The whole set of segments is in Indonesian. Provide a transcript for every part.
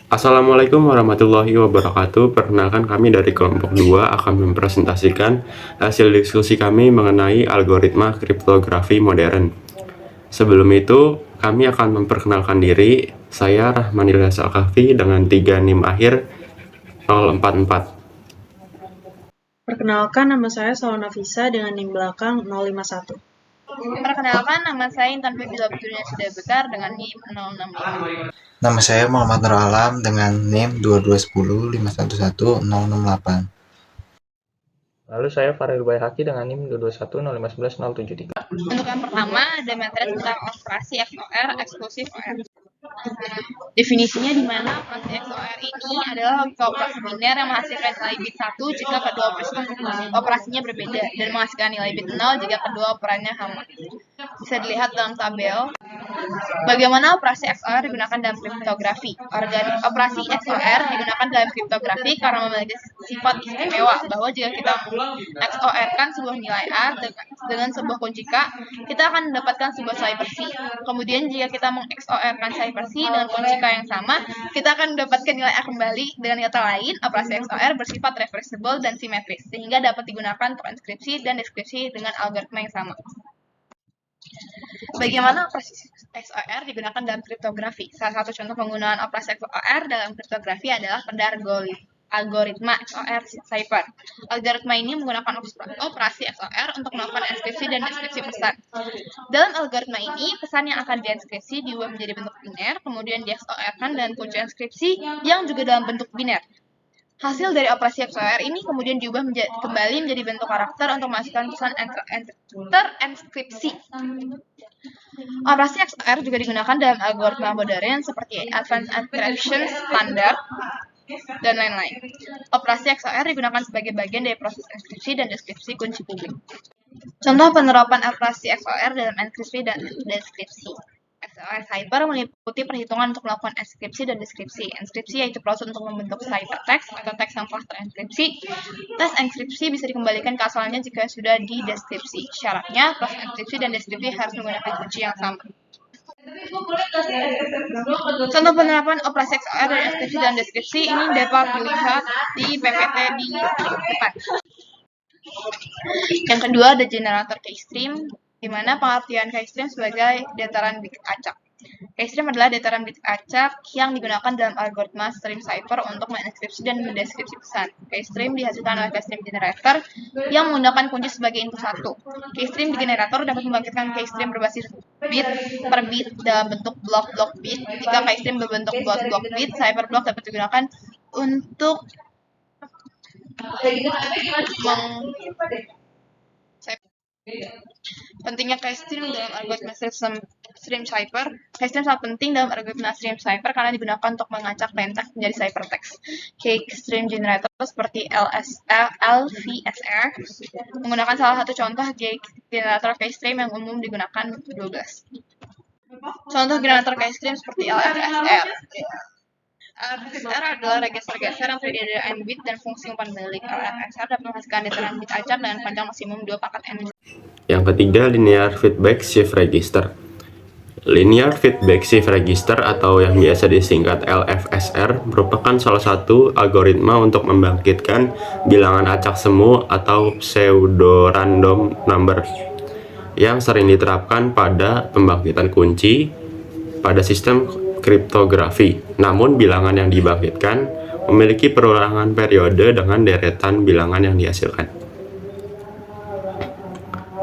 Assalamualaikum warahmatullahi wabarakatuh. Perkenalkan, kami dari kelompok 2 akan mempresentasikan hasil diskusi kami mengenai algoritma kriptografi modern. Sebelum itu, kami akan memperkenalkan diri. Saya Rahmanil Al-Kahfi dengan 3 NIM akhir 044. Perkenalkan, nama saya Salona Visa dengan NIM belakang 051. Perkenalkan, nama saya Intan Febila Betulnya Sudah Bekar dengan NIM 065. Nama saya Muhammad Nur Alam dengan NIM 22105110068. Lalu saya Faril Bayhaqi dengan NIM 22105110773. Untuk yang pertama, ada materi tentang operasi XOR, eksklusif OR. Definisinya di mana operasi XOR ini adalah logika operasi biner yang menghasilkan nilai bit 1 jika kedua operasinya berbeda dan menghasilkan nilai bit 0 jika kedua operannya sama. Bisa dilihat dalam tabel. Bagaimana operasi XOR digunakan dalam kriptografi? Operasi XOR digunakan dalam kriptografi karena memiliki sifat istimewa bahwa jika kita XOR-kan sebuah nilai A dengan sebuah kunci K, kita akan mendapatkan sebuah cipher C. Kemudian jika kita meng-XOR-kan cipher C dengan kunci K yang sama, kita akan mendapatkan nilai A kembali. Dengan kata lain, operasi XOR bersifat reversible dan simetris, sehingga dapat digunakan untuk inskripsi dan deskripsi dengan algoritma yang sama. Bagaimana operasi XOR digunakan dalam kriptografi? Salah satu contoh penggunaan operasi XOR dalam kriptografi adalah pada algoritma XOR cipher. Algoritma ini menggunakan operasi XOR untuk melakukan inskripsi dan deskripsi pesan. Dalam algoritma ini, pesan yang akan diinskripsi diubah menjadi bentuk biner, kemudian di-XOR-kan dengan kunci inskripsi yang juga dalam bentuk biner. Hasil dari operasi XOR ini kemudian diubah kembali menjadi bentuk karakter untuk memasukkan pesan terinskripsi. Operasi XOR juga digunakan dalam algoritma modern seperti Advanced Encryption Standard dan lain-lain. Operasi XOR digunakan sebagai bagian dari proses inskripsi dan deskripsi kunci publik. Contoh penerapan operasi XOR dalam inskripsi dan deskripsi. XOR cipher meliputi perhitungan untuk melakukan inskripsi dan deskripsi. Inskripsi yaitu proses untuk membentuk ciphertext atau teks yang telah terinskripsi. Tes inskripsi bisa dikembalikan ke asalnya jika sudah dideskripsi. Syaratnya, proses inskripsi dan deskripsi harus menggunakan kunci yang sama. Contoh penerapan operasi XOR dari inskripsi dan deskripsi ini dapat dilihat di PPT di depan. Yang kedua ada generator keystream, di mana pengertian keystream sebagai dataran bit acak. Keystream adalah dataran bit acak yang digunakan dalam algoritma stream cipher untuk menginskripsi dan mendeskripsi pesan. Keystream dihasilkan oleh keystream generator yang menggunakan kunci sebagai input 1. Keystream generator dapat membangkitkan keystream berbasis bit per bit dalam bentuk blok-blok bit. Jika keystream berbentuk blok-blok bit, cipher block dapat digunakan untuk pentingnya keystream dalam algoritma stream cipher. Keystream sangat penting dalam algoritma stream cipher karena digunakan untuk mengacak plaintext menjadi ciphertext. Keystream generator seperti LVSR menggunakan salah satu contoh generator keystream yang umum digunakan 12. Contoh generator keystream seperti LFSR. LFSR adalah register geser yang terdiri dari n bit dan fungsi umpan balik. LFSR dapat menghasilkan dataran bit acak dengan panjang maksimum 2 pangkat n. Yang ketiga, linear feedback shift register. Linear feedback shift register atau yang biasa disingkat LFSR merupakan salah satu algoritma untuk membangkitkan bilangan acak semu atau pseudo-random number yang sering diterapkan pada pembangkitan kunci pada sistem kriptografi. Namun bilangan yang dibangkitkan memiliki perulangan periode dengan deretan bilangan yang dihasilkan.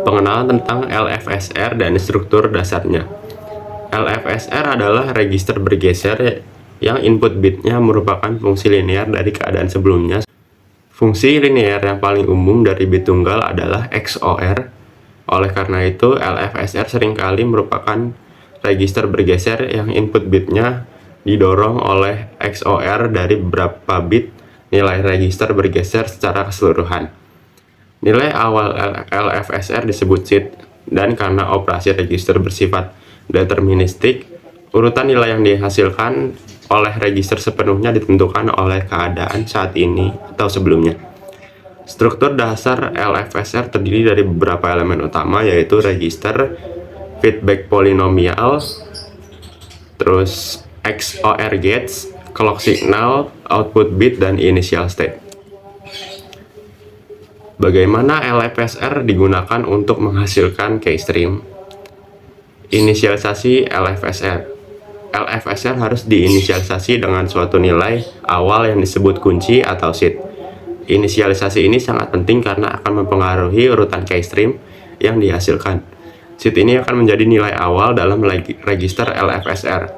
Pengenalan tentang LFSR dan struktur dasarnya. LFSR adalah register bergeser yang input bitnya merupakan fungsi linear dari keadaan sebelumnya. Fungsi linear yang paling umum dari bit tunggal adalah XOR. Oleh karena itu, LFSR seringkali merupakan register bergeser yang input bitnya didorong oleh XOR dari beberapa bit nilai register bergeser secara keseluruhan. Nilai awal LFSR disebut seed, dan karena operasi register bersifat deterministik, urutan nilai yang dihasilkan oleh register sepenuhnya ditentukan oleh keadaan saat ini atau sebelumnya. Struktur dasar LFSR terdiri dari beberapa elemen utama, yaitu register, feedback polinomial, terus XOR gates, clock signal, output bit, dan initial state. Bagaimana LFSR digunakan untuk menghasilkan keystream? Inisialisasi LFSR. LFSR harus diinisialisasi dengan suatu nilai awal yang disebut kunci atau seed. Inisialisasi ini sangat penting karena akan mempengaruhi urutan keystream yang dihasilkan. Seed ini akan menjadi nilai awal dalam register LFSR.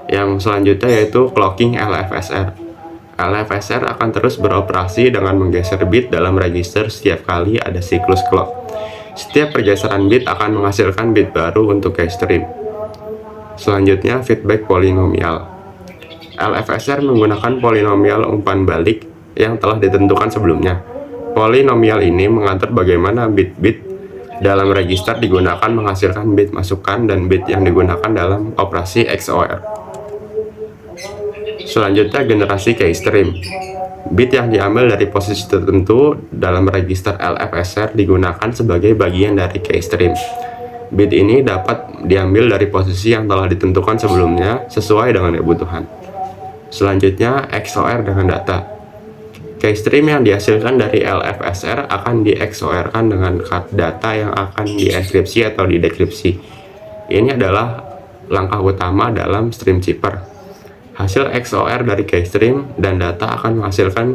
Yang selanjutnya yaitu clocking LFSR. LFSR akan terus beroperasi dengan menggeser bit dalam register setiap kali ada siklus clock. Setiap pergeseran bit akan menghasilkan bit baru untuk keystream. Selanjutnya, feedback polinomial. LFSR menggunakan polinomial umpan balik yang telah ditentukan sebelumnya. Polinomial ini mengatur bagaimana bit-bit dalam register digunakan menghasilkan bit masukan dan bit yang digunakan dalam operasi XOR. Selanjutnya, generasi keystream. Bit yang diambil dari posisi tertentu dalam register LFSR digunakan sebagai bagian dari keystream. Bit ini dapat diambil dari posisi yang telah ditentukan sebelumnya sesuai dengan kebutuhan. Selanjutnya, XOR dengan data. Keystream yang dihasilkan dari LFSR akan di XOR-kan dengan data yang akan dienkripsi atau didekripsi. Ini adalah langkah utama dalam stream chipper. Hasil XOR dari keystream dan data akan menghasilkan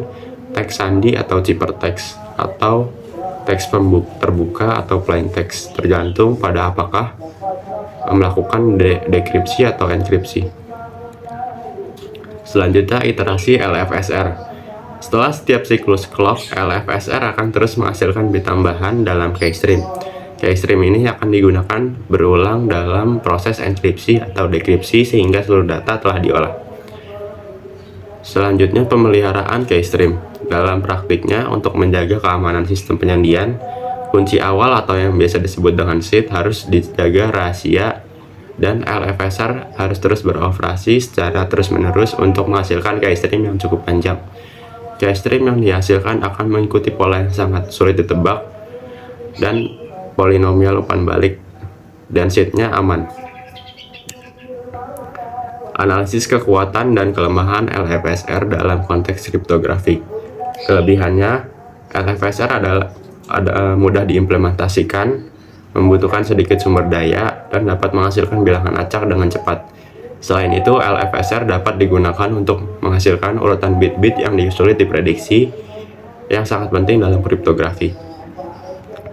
teks sandi atau ciphertext atau teks terbuka atau plain text, tergantung pada apakah melakukan dekripsi atau enkripsi. Selanjutnya, iterasi LFSR. Setelah setiap siklus clock, LFSR akan terus menghasilkan bit tambahan dalam keystream. Keystream ini akan digunakan berulang dalam proses enkripsi atau dekripsi sehingga seluruh data telah diolah. Selanjutnya, pemeliharaan keystream. Dalam praktiknya, untuk menjaga keamanan sistem penyandian, kunci awal atau yang biasa disebut dengan seed harus dijaga rahasia dan LFSR harus terus beroperasi secara terus-menerus untuk menghasilkan keystream yang cukup panjang. Keystream yang dihasilkan akan mengikuti pola yang sangat sulit ditebak dan polinomial umpan balik, dan seednya aman. Analisis kekuatan dan kelemahan LFSR dalam konteks kriptografi. Kelebihannya, LFSR adalah mudah diimplementasikan, membutuhkan sedikit sumber daya, dan dapat menghasilkan bilangan acak dengan cepat. Selain itu, LFSR dapat digunakan untuk menghasilkan urutan bit-bit yang sulit diprediksi, yang sangat penting dalam kriptografi.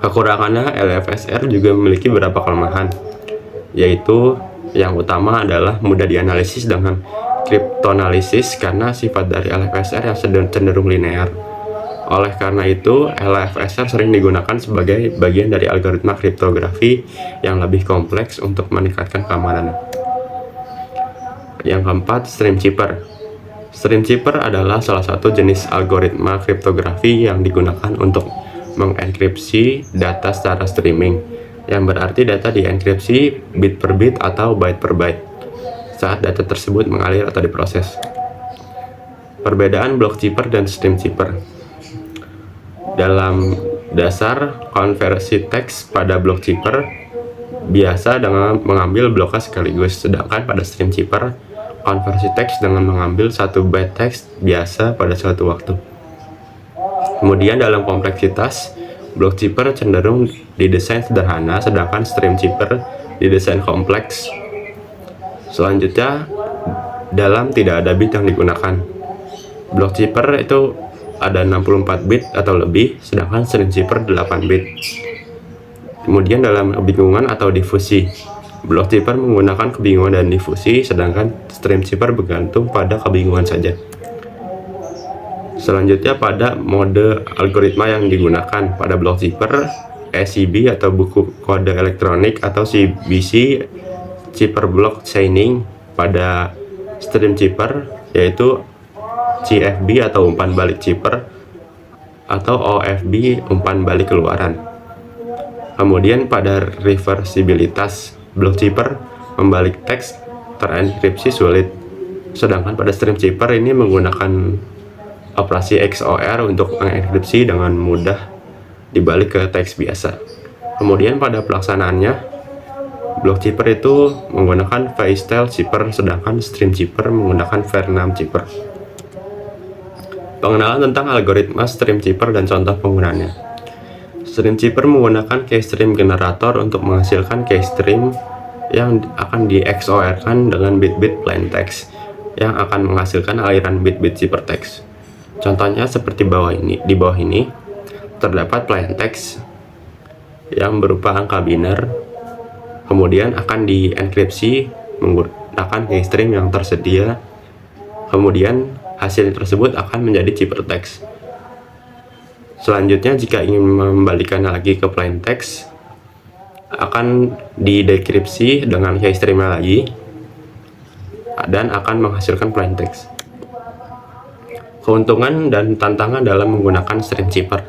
Kekurangannya, LFSR juga memiliki beberapa kelemahan, yaitu yang utama adalah mudah dianalisis dengan kriptoanalisis karena sifat dari LFSR yang cenderung linear. Oleh karena itu, LFSR sering digunakan sebagai bagian dari algoritma kriptografi yang lebih kompleks untuk meningkatkan keamanan. Yang keempat, stream chipper. Stream chipper adalah salah satu jenis algoritma kriptografi yang digunakan untuk mengenkripsi data secara streaming, yang berarti data dienkripsi bit per bit atau byte per byte saat data tersebut mengalir atau diproses. Perbedaan block chipper dan stream chipper. Dalam dasar, konversi teks pada block chipper biasa dengan mengambil bloknya sekaligus, sedangkan pada stream chipper, konversi teks dengan mengambil satu byte teks biasa pada suatu waktu. Kemudian dalam kompleksitas, block chipper cenderung didesain sederhana, sedangkan stream chipper didesain kompleks. Selanjutnya, dalam tidak ada bit yang digunakan. Block chipper itu ada 64 bit atau lebih, sedangkan stream chipper 8 bit. Kemudian dalam kebingungan atau difusi, block chipper menggunakan kebingungan dan difusi, sedangkan stream chipper bergantung pada kebingungan saja. Selanjutnya, pada mode algoritma yang digunakan pada block chipper, SCB atau buku kode elektronik atau CBC, chipper block chaining. Pada stream chipper yaitu CFB atau umpan balik chipper atau OFB, umpan balik keluaran. Kemudian pada reversibilitas, block chipper membalik teks terenkripsi sulit, sedangkan pada stream chipper ini menggunakan operasi XOR untuk mengenkripsi dengan mudah dibalik ke teks biasa. Kemudian pada pelaksanaannya, Block chipper itu menggunakan Feistel chipper, sedangkan stream chipper menggunakan Vernam chipper. Pengenalan tentang algoritma stream chipper dan contoh penggunaannya. Stream chipper menggunakan keystream generator untuk menghasilkan keystream yang akan di XOR-kan dengan bit-bit plain text yang akan menghasilkan aliran bit-bit ciphertext. Contohnya seperti di bawah ini terdapat plain text yang berupa angka biner, kemudian akan dienkripsi menggunakan keystream yang tersedia, kemudian hasil tersebut akan menjadi ciphertext. Selanjutnya, jika ingin membalikannya lagi ke plain text, akan didekripsi dengan keystreamnya lagi dan akan menghasilkan plain text. Keuntungan dan tantangan dalam menggunakan stream chipper.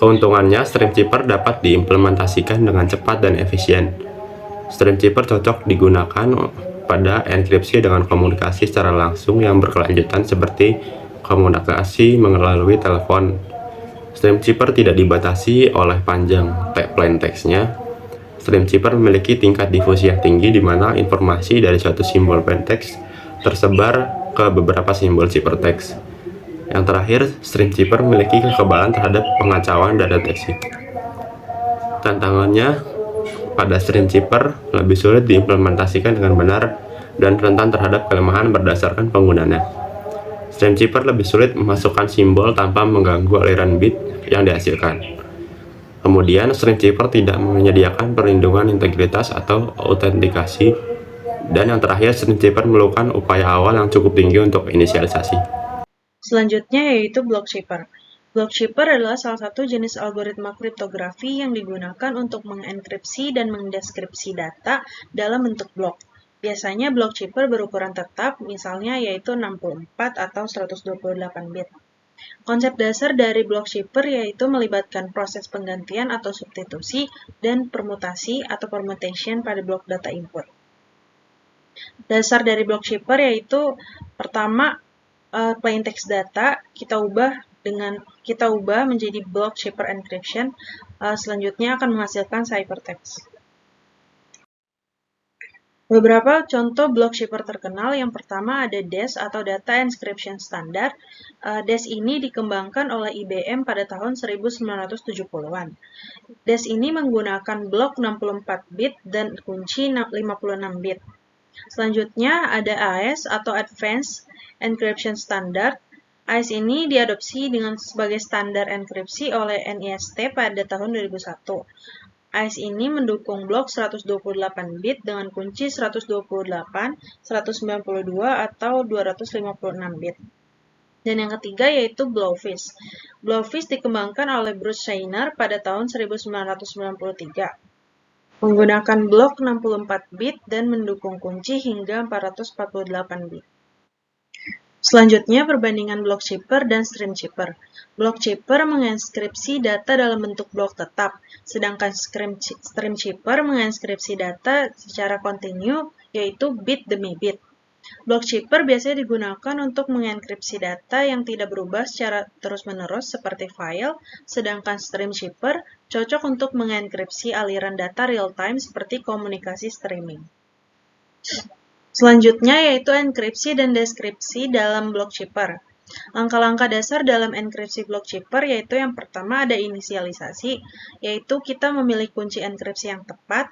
Keuntungannya, stream chipper dapat diimplementasikan dengan cepat dan efisien. Stream chipper cocok digunakan pada enkripsi dengan komunikasi secara langsung yang berkelanjutan seperti komunikasi melalui telepon. Stream chipper tidak dibatasi oleh panjang plain text-nya. Stream chipper memiliki tingkat difusi yang tinggi di mana informasi dari suatu simbol plain text tersebar ke beberapa simbol ciphertext. Yang terakhir, stream chipper memiliki kekebalan terhadap pengacauan dan deteksi. Tantangannya, pada stream chipper lebih sulit diimplementasikan dengan benar dan rentan terhadap kelemahan berdasarkan penggunaannya. Stream chipper lebih sulit memasukkan simbol tanpa mengganggu aliran bit yang dihasilkan. Kemudian, stream chipper tidak menyediakan perlindungan integritas atau autentikasi. Dan yang terakhir, stream chipper memerlukan upaya awal yang cukup tinggi untuk inisialisasi. Selanjutnya yaitu block chipper. Block chipper adalah salah satu jenis algoritma kriptografi yang digunakan untuk mengenkripsi dan mendeskripsi data dalam bentuk blok. Biasanya block chipper berukuran tetap, misalnya yaitu 64 atau 128 bit. Konsep dasar dari block chipper yaitu melibatkan proses penggantian atau substitusi dan permutasi atau permutation pada blok data input. Dasar dari block chipper yaitu pertama, plain text data kita ubah menjadi block chipper encryption. Selanjutnya akan menghasilkan ciphertext. Beberapa contoh block chipper terkenal, yang pertama ada DES atau Data Encryption Standard. DES ini dikembangkan oleh IBM pada tahun 1970-an. DES ini menggunakan blok 64 bit dan kunci 56 bit. Selanjutnya ada AES atau Advanced Encryption Standard. AES ini diadopsi sebagai standar enkripsi oleh NIST pada tahun 2001. AES ini mendukung blok 128 bit dengan kunci 128, 192, atau 256 bit. Dan yang ketiga yaitu Blowfish. Blowfish dikembangkan oleh Bruce Scheiner pada tahun 1993. Menggunakan blok 64 bit dan mendukung kunci hingga 448 bit. Selanjutnya, perbandingan block chipper dan stream chipper. Block chipper menginskripsi data dalam bentuk blok tetap, sedangkan stream chipper menginskripsi data secara kontinu, yaitu bit demi bit. Block chipper biasanya digunakan untuk mengenkripsi data yang tidak berubah secara terus-menerus seperti file, sedangkan stream chipper cocok untuk mengenkripsi aliran data real-time seperti komunikasi streaming. Selanjutnya yaitu enkripsi dan deskripsi dalam block chipper. Langkah-langkah dasar dalam enkripsi block chipper yaitu yang pertama ada inisialisasi, yaitu kita memilih kunci enkripsi yang tepat.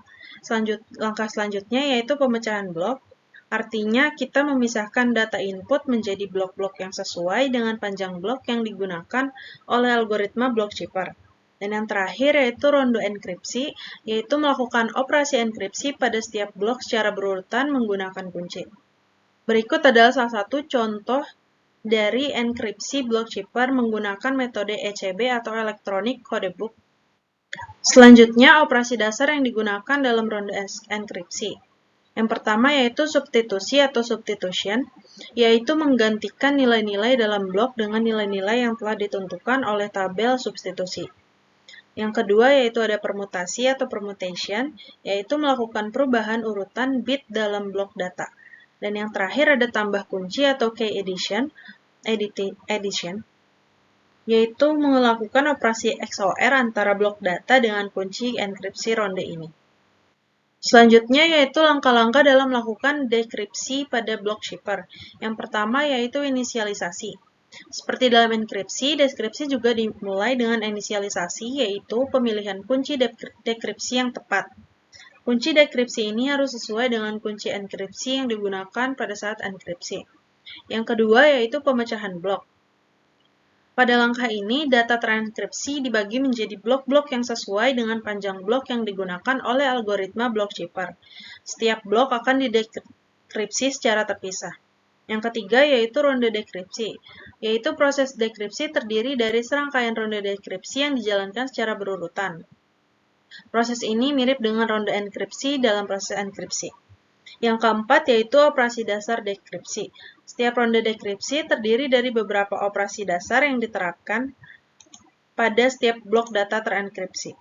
Langkah selanjutnya yaitu pemecahan blok, artinya kita memisahkan data input menjadi blok-blok yang sesuai dengan panjang blok yang digunakan oleh algoritma block chipper. Dan yang terakhir yaitu ronde enkripsi, yaitu melakukan operasi enkripsi pada setiap blok secara berurutan menggunakan kunci. Berikut adalah salah satu contoh dari enkripsi block chipper menggunakan metode ECB atau Electronic Codebook. Selanjutnya, operasi dasar yang digunakan dalam ronde enkripsi. Yang pertama yaitu substitusi atau substitution, yaitu menggantikan nilai-nilai dalam blok dengan nilai-nilai yang telah ditentukan oleh tabel substitusi. Yang kedua yaitu ada permutasi atau permutation, yaitu melakukan perubahan urutan bit dalam blok data. Dan yang terakhir ada tambah kunci atau key addition, yaitu melakukan operasi XOR antara blok data dengan kunci enkripsi ronde ini. Selanjutnya yaitu langkah-langkah dalam melakukan dekripsi pada block shipper. Yang pertama yaitu inisialisasi. Seperti dalam enkripsi, deskripsi juga dimulai dengan inisialisasi, yaitu pemilihan kunci dekripsi yang tepat. Kunci dekripsi ini harus sesuai dengan kunci enkripsi yang digunakan pada saat enkripsi. Yang kedua yaitu pemecahan blok. Pada langkah ini, data transkripsi dibagi menjadi blok-blok yang sesuai dengan panjang blok yang digunakan oleh algoritma block shipper. Setiap blok akan didekripsi secara terpisah. Yang ketiga yaitu ronde dekripsi, yaitu proses dekripsi terdiri dari serangkaian ronde dekripsi yang dijalankan secara berurutan. Proses ini mirip dengan ronde enkripsi dalam proses enkripsi. Yang keempat yaitu operasi dasar dekripsi. Setiap ronde dekripsi terdiri dari beberapa operasi dasar yang diterapkan pada setiap blok data terenkripsi.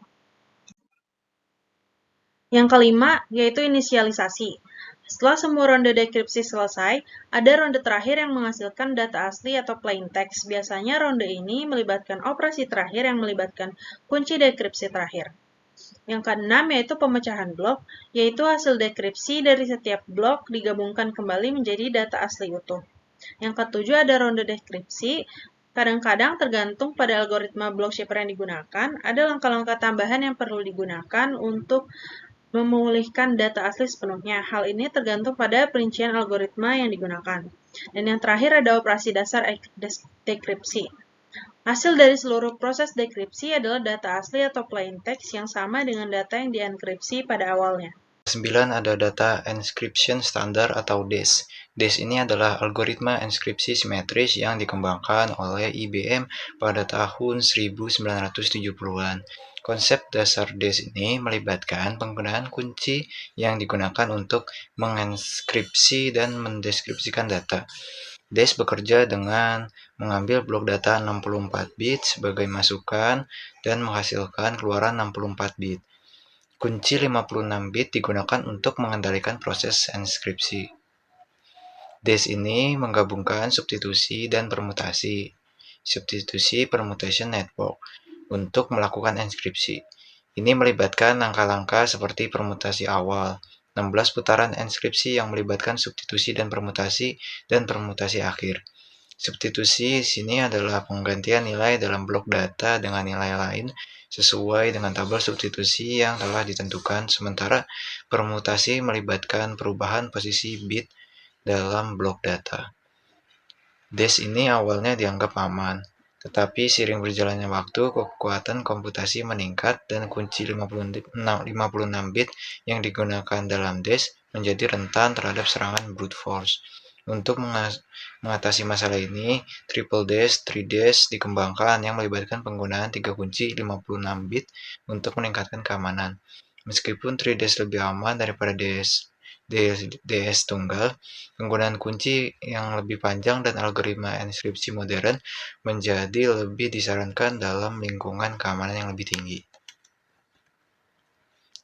Yang kelima yaitu inisialisasi. Setelah semua ronde dekripsi selesai, ada ronde terakhir yang menghasilkan data asli atau plain text. Biasanya ronde ini melibatkan operasi terakhir yang melibatkan kunci dekripsi terakhir. Yang keenam yaitu pemecahan blok, yaitu hasil dekripsi dari setiap blok digabungkan kembali menjadi data asli utuh. Yang ketujuh ada ronde dekripsi. Kadang-kadang tergantung pada algoritma block shipper yang digunakan, ada langkah-langkah tambahan yang perlu digunakan untuk memulihkan data asli sepenuhnya. Hal ini tergantung pada perincian algoritma yang digunakan. Dan yang terakhir ada operasi dasar dekripsi. Hasil dari seluruh proses dekripsi adalah data asli atau plain text yang sama dengan data yang dienkripsi pada awalnya. 9 ada data encryption standar atau DES. DES ini adalah algoritma enkripsi simetris yang dikembangkan oleh IBM pada tahun 1970-an. Konsep dasar DES ini melibatkan penggunaan kunci yang digunakan untuk mengenkripsi dan mendeskripsikan data. DES bekerja dengan mengambil blok data 64 bit sebagai masukan dan menghasilkan keluaran 64 bit. Kunci 56 bit digunakan untuk mengendalikan proses enkripsi. DES ini menggabungkan substitusi dan permutasi. Substitusi permutation network untuk melakukan enkripsi. Ini melibatkan langkah-langkah seperti permutasi awal, 16 putaran enkripsi yang melibatkan substitusi dan permutasi akhir. Substitusi di sini adalah penggantian nilai dalam blok data dengan nilai lain sesuai dengan tabel substitusi yang telah ditentukan, sementara permutasi melibatkan perubahan posisi bit dalam blok data. DES ini awalnya dianggap aman, tetapi seiring berjalannya waktu, kekuatan komputasi meningkat dan kunci 56 bit yang digunakan dalam DES menjadi rentan terhadap serangan brute force. Untuk mengatasi masalah ini, triple DES, 3DES dikembangkan yang melibatkan penggunaan 3 kunci 56 bit untuk meningkatkan keamanan. Meskipun 3DES lebih aman daripada DES tunggal, penggunaan kunci yang lebih panjang dan algoritma enkripsi modern menjadi lebih disarankan dalam lingkungan keamanan yang lebih tinggi.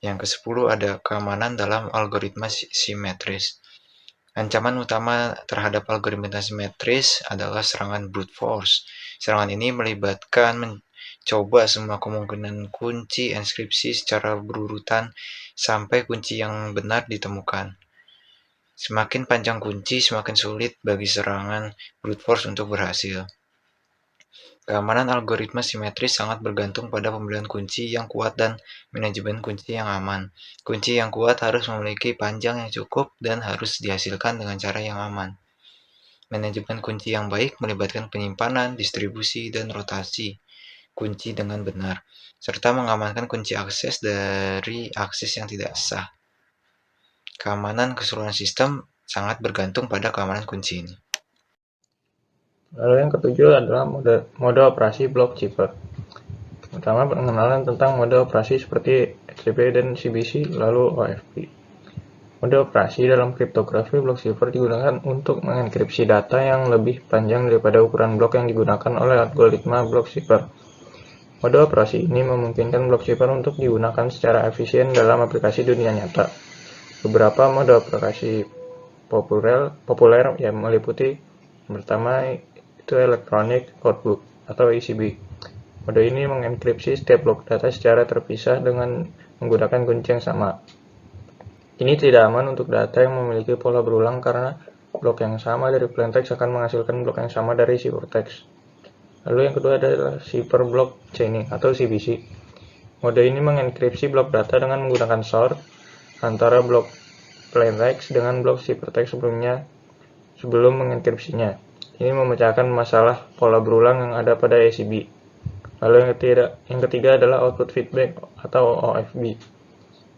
Yang ke-10 ada keamanan dalam algoritma simetris. Ancaman utama terhadap algoritma simetris adalah serangan brute force. Serangan ini melibatkan mencoba semua kemungkinan kunci enkripsi secara berurutan sampai kunci yang benar ditemukan. Semakin panjang kunci, semakin sulit bagi serangan brute force untuk berhasil. Keamanan algoritma simetris sangat bergantung pada pemilihan kunci yang kuat dan manajemen kunci yang aman. Kunci yang kuat harus memiliki panjang yang cukup dan harus dihasilkan dengan cara yang aman. Manajemen kunci yang baik melibatkan penyimpanan, distribusi, dan rotasi kunci dengan benar, serta mengamankan kunci akses dari akses yang tidak sah. Keamanan keseluruhan sistem sangat bergantung pada keamanan kunci ini. Lalu yang ketujuh adalah mode operasi block shipper. Pertama, pengenalan tentang mode operasi seperti HTTP dan CBC, lalu OFP. Mode operasi dalam kriptografi block shipper digunakan untuk mengenkripsi data yang lebih panjang daripada ukuran blok yang digunakan oleh algoritma block shipper. Mode operasi ini memungkinkan block shipper untuk digunakan secara efisien dalam aplikasi dunia nyata. Beberapa mode operasi populer yang meliputi yang pertama itu Electronic Output atau ECB. Mode ini mengenkripsi setiap blok data secara terpisah dengan menggunakan kunci yang sama. Ini tidak aman untuk data yang memiliki pola berulang karena blok yang sama dari plaintext akan menghasilkan blok yang sama dari ciphertext. Lalu yang kedua adalah cipher block chaining atau CBC. Mode ini mengenkripsi blok data dengan menggunakan sort antara blok plaintext dengan blok ciphertext sebelum mengenkripsinya. Ini memecahkan masalah pola berulang yang ada pada ACB. Lalu yang ketiga adalah output feedback atau OFB.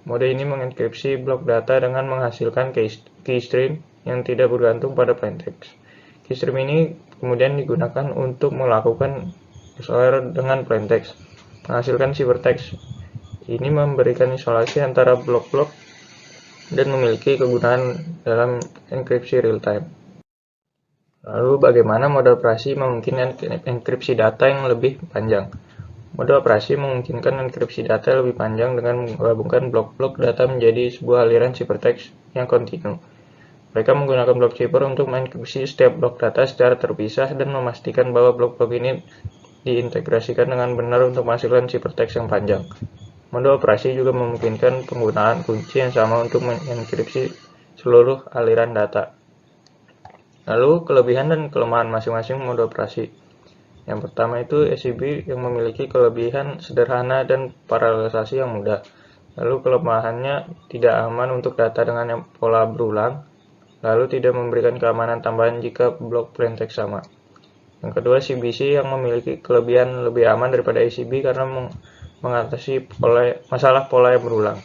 Mode ini mengenkripsi blok data dengan menghasilkan keystream yang tidak bergantung pada plaintext. Keystream ini kemudian digunakan untuk melakukan XOR dengan plaintext, menghasilkan ciphertext. Ini memberikan isolasi antara blok-blok dan memiliki kegunaan dalam enkripsi real-time. Lalu bagaimana mode operasi memungkinkan enkripsi data yang lebih panjang? Mode operasi memungkinkan enkripsi data lebih panjang dengan menggabungkan blok-blok data menjadi sebuah aliran ciphertext yang kontinu. Mereka menggunakan blok cipher untuk mengenkripsi setiap blok data secara terpisah dan memastikan bahwa blok-blok ini diintegrasikan dengan benar untuk menghasilkan ciphertext yang panjang. Mode operasi juga memungkinkan penggunaan kunci yang sama untuk mengenkripsi seluruh aliran data. Lalu kelebihan dan kelemahan masing-masing mode operasi. Yang pertama itu ACB yang memiliki kelebihan sederhana dan paralelisasi yang mudah. Lalu kelemahannya tidak aman untuk data dengan pola berulang, lalu tidak memberikan keamanan tambahan jika blok plaintext sama. Yang kedua, CBC yang memiliki kelebihan lebih aman daripada ACB karena mengatasi masalah pola yang berulang.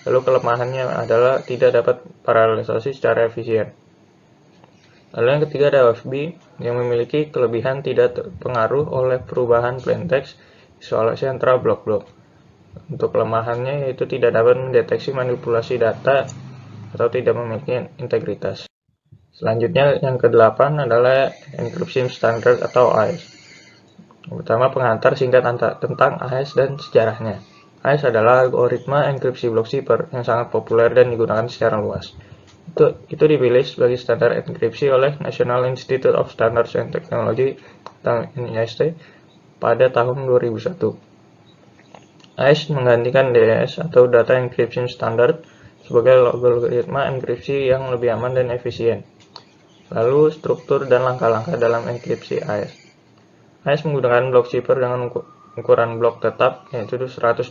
Lalu kelemahannya adalah tidak dapat paralelisasi secara efisien. Lalu yang ketiga ada OFB yang memiliki kelebihan tidak terpengaruh oleh perubahan plaintext isolasi antara blok-blok. Untuk kelemahannya yaitu tidak dapat mendeteksi manipulasi data atau tidak memiliki integritas. Selanjutnya yang ke-8 adalah encryption standard atau AES. Yang pertama pengantar singkat tentang AES dan sejarahnya. AES adalah algoritma enkripsi block cipher yang sangat populer dan digunakan secara luas. Itu dipilih sebagai standar enkripsi oleh National Institute of Standards and Technology atau NIST pada tahun 2001. AES menggantikan DES atau Data Encryption Standard sebagai algoritma enkripsi yang lebih aman dan efisien. Lalu struktur dan langkah-langkah dalam enkripsi AES. AES menggunakan blok cipher dengan ukuran blok tetap yaitu 128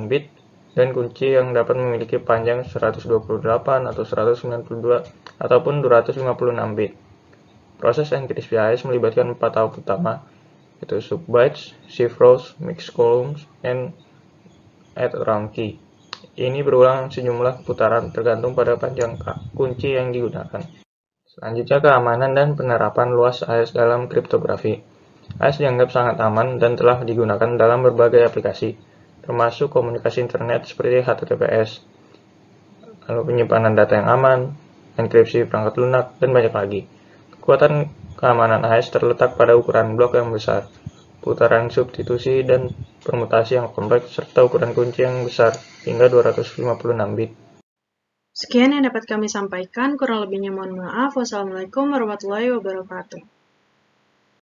bit dan kunci yang dapat memiliki panjang 128 atau 192 ataupun 256 bit. Proses enkripsi AES melibatkan 4 tahap utama, yaitu subbytes, shift rows, mix columns, and add round key. Ini berulang sejumlah putaran tergantung pada panjang kunci yang digunakan. Selanjutnya keamanan dan penerapan luas AES dalam kriptografi. AES dianggap sangat aman dan telah digunakan dalam berbagai aplikasi, termasuk komunikasi internet seperti HTTPS, lalu penyimpanan data yang aman, enkripsi perangkat lunak, dan banyak lagi. Kekuatan keamanan AES terletak pada ukuran blok yang besar, putaran substitusi dan permutasi yang kompleks, serta ukuran kunci yang besar, hingga 256 bit. Sekian yang dapat kami sampaikan, kurang lebihnya mohon maaf. Wassalamualaikum warahmatullahi wabarakatuh.